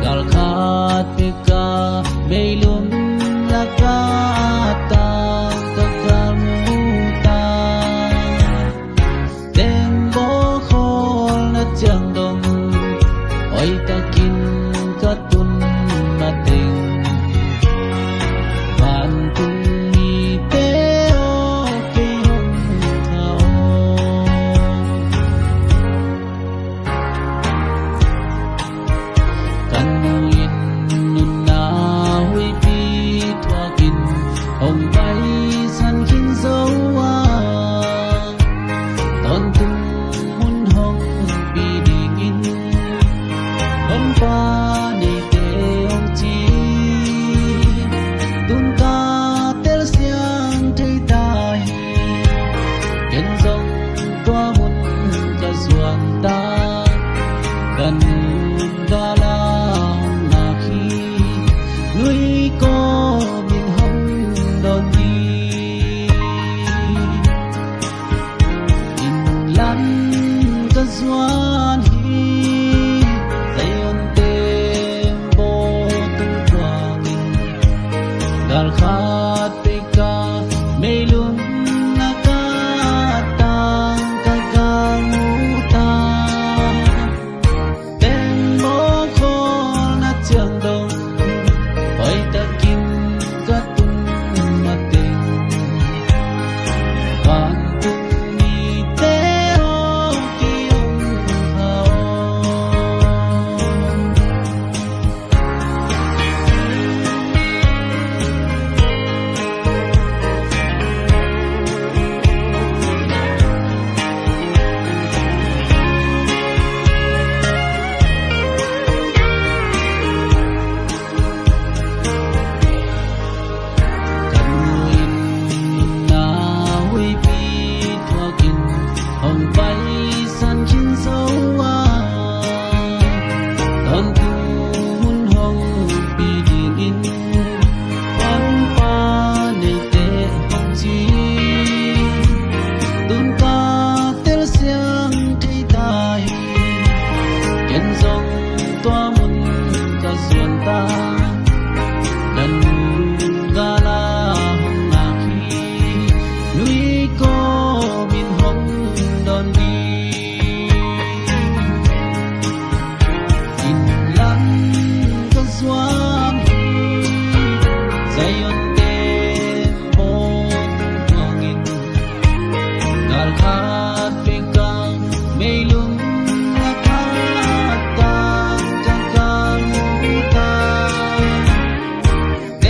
Galkat pika belum lakata kakamuta Tembo khol na chang dong Oi takin katun mating Van tung ni teo ke hong hao Kan nuin nun na hui pi thua kin Hong bay san kin dấu wa Ton tung mun hong pi đi in Hong pa đi